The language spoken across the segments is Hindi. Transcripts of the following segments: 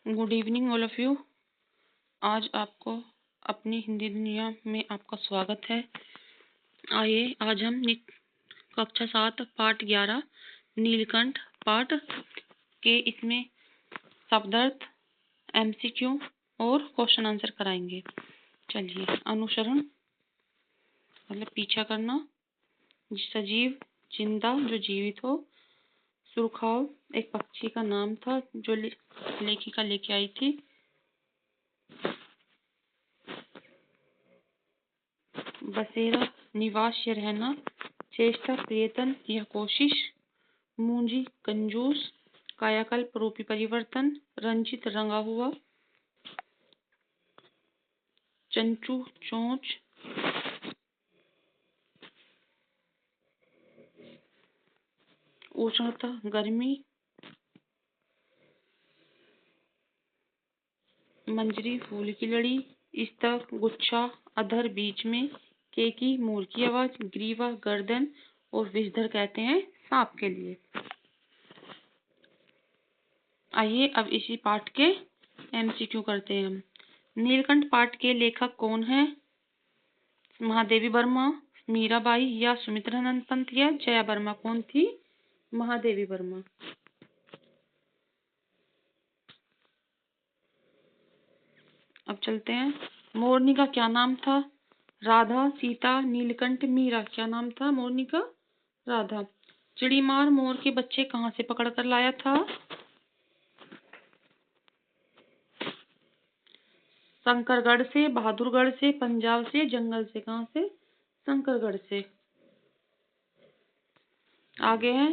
Good evening all of you. आज आपको अपनी हिंदी दुनिया में आपका स्वागत है। आइए आज हम कक्षा 7 पाठ 11 नीलकंठ पाठ के इसमें शब्दार्थ, एमसीक्यू और क्वेश्चन आंसर कराएंगे। चलिए, अनुसरण मतलब पीछा करना, सजीव जिंदा जो जीवित हो, सुरखाव एक पक्षी का नाम था जो लेखिका लेके आई थी, बसेरा निवास या रहना, चेष्टा प्रयत्न यह कोशिश, मूंजी कंजूस, कायाकल्प रूपी परिवर्तन, रंजित रंगा हुआ, चंचू चोंच, उष्णता गर्मी, मंजरी फूल की लड़ी, स्तक गुच्छा, अधर बीच में, केकी मोर की आवाज, ग्रीवा गर्दन और विषधर कहते हैं सांप के लिए। आइए अब इसी पाठ के एमसीक्यू करते हैं हम। नीलकंठ पाठ के लेखक कौन है? महादेवी वर्मा, मीराबाई या सुमित्रानंद पंत या जया वर्मा? कौन थी? महादेवी वर्मा। अब चलते हैं। मोरनी का क्या नाम था? राधा, सीता, नीलकंठ, मीरा। क्या नाम था मोरनी का? राधा। चिड़ीमार मोर के बच्चे कहाँ से पकड़ कर लाया था? शंकरगढ़ से, बहादुरगढ़ से, पंजाब से, जंगल से। कहाँ से? शंकरगढ़ से। आगे है,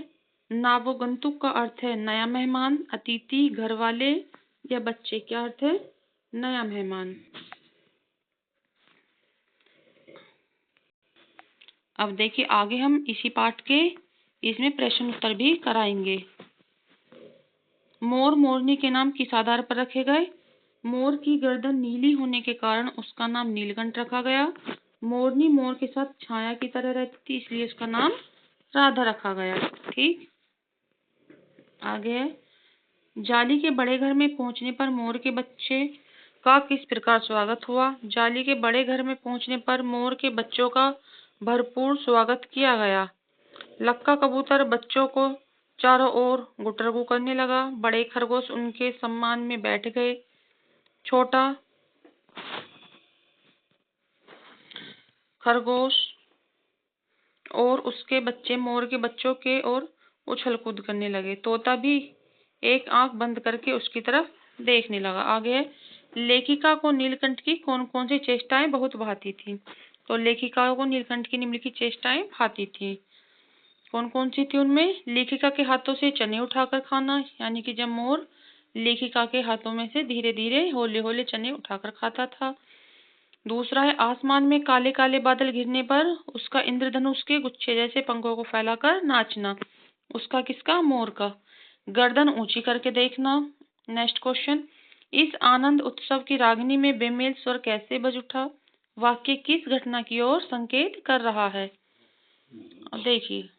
नावोगंतुक का अर्थ है नया मेहमान, अतिथि, घर वाले या बच्चे। क्या अर्थ है? नया मेहमान। अब देखिए आगे हम इसी पाठ के इसमें प्रश्न उत्तर भी कराएंगे। मोर मोरनी के नाम किस आधार पर रखे गए? मोर की गर्दन नीली होने के कारण उसका नाम नीलकंठ रखा गया। मोरनी मोर के साथ छाया की तरह रहती थी, इसलिए उसका नाम राधा रखा गया। ठीक। आगे है, जाली के बड़े घर में पहुंचने पर मोर के बच्चे का किस प्रकार स्वागत हुआ? जाली के बड़े घर में पहुंचने पर मोर के बच्चों का भरपूर स्वागत किया गया। लक्का कबूतर बच्चों को चारों ओर गुटरगू करने लगा। बड़े खरगोश उनके सम्मान में बैठ गए। छोटा खरगोश और उसके बच्चे मोर के बच्चों के ओर उछल कूद करने लगे। तोता भी एक आंख बंद करके उसकी तरफ देखने लगा। आगे, लेखिका को नीलकंठ की कौन कौन सी चेष्टाएं बहुत भाती थी? तो लेखिका को नीलकंठ की निम्नलिखित चेष्टाएं भाती थी। कौन कौन सी थी उनमें? लेखिका के हाथों से चने उठाकर खाना, यानी कि जब मोर लेखिका के हाथों में से धीरे धीरे होले होले चने उठाकर खाता था। दूसरा है, आसमान में काले काले बादल घिरने पर उसका इंद्रधनुष के गुच्छे जैसे पंखों को फैलाकर नाचना। उसका किसका? मोर का। गर्दन ऊंची करके देखना। नेक्स्ट क्वेश्चन, इस आनंद उत्सव की रागनी में बेमेल स्वर कैसे बज उठा? वाक्य किस घटना की ओर संकेत कर रहा है? देखिए,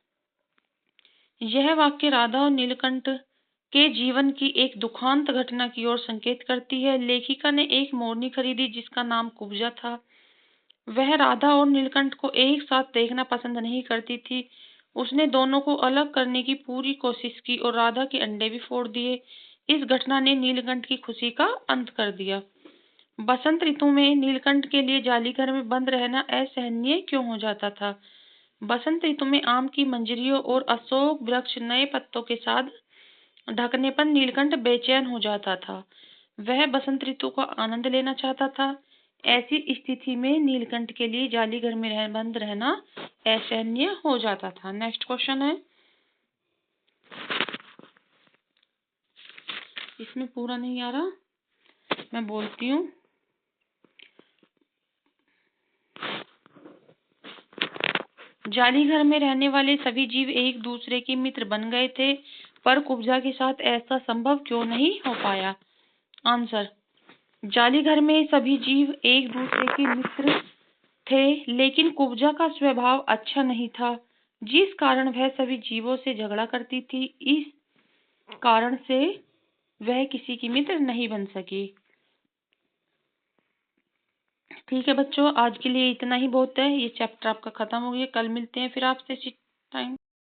यह वाक्य राधा और नीलकंठ के जीवन की एक दुखांत घटना की ओर संकेत करती है। लेखिका ने एक मोरनी खरीदी जिसका नाम कुब्जा था। वह राधा और नीलकंठ को एक साथ देखना पसंद नहीं करती थी। उसने दोनों को अलग करने की पूरी कोशिश की और राधा के अंडे भी फोड़ दिए। इस घटना ने नीलकंठ की खुशी का अंत कर दिया। बसंत ऋतु में नीलकंठ के लिए जाली घर में बंद रहना असहनीय क्यों हो जाता था? बसंत ऋतु में आम की मंजरियों और अशोक वृक्ष नए पत्तों के साथ ढकने पर नीलकंठ बेचैन हो जाता था। वह बसंत ऋतु का आनंद लेना चाहता था। ऐसी स्थिति में नीलकंठ के लिए जाली घर में बंद रहना असहनीय हो जाता था। नेक्स्ट क्वेश्चन है, इसमें पूरा नहीं आ रहा, मैं बोलती हूँ। जाली घर में रहने वाले सभी जीव एक दूसरे के मित्र बन गए थे, पर कुब्जा के साथ ऐसा संभव क्यों नहीं हो पाया? आंसर, जाली घर में सभी जीव एक दूसरे के मित्र थे, लेकिन कुब्जा का स्वभाव अच्छा नहीं था, जिस कारण वह सभी जीवों से झगड़ा करती थी। इस कारण से वह किसी की मित्र नहीं बन सकी। ठीक है बच्चों, आज के लिए इतना ही बहुत है। ये चैप्टर आपका खत्म हो गया। कल मिलते हैं फिर आपसे इसी टाइम।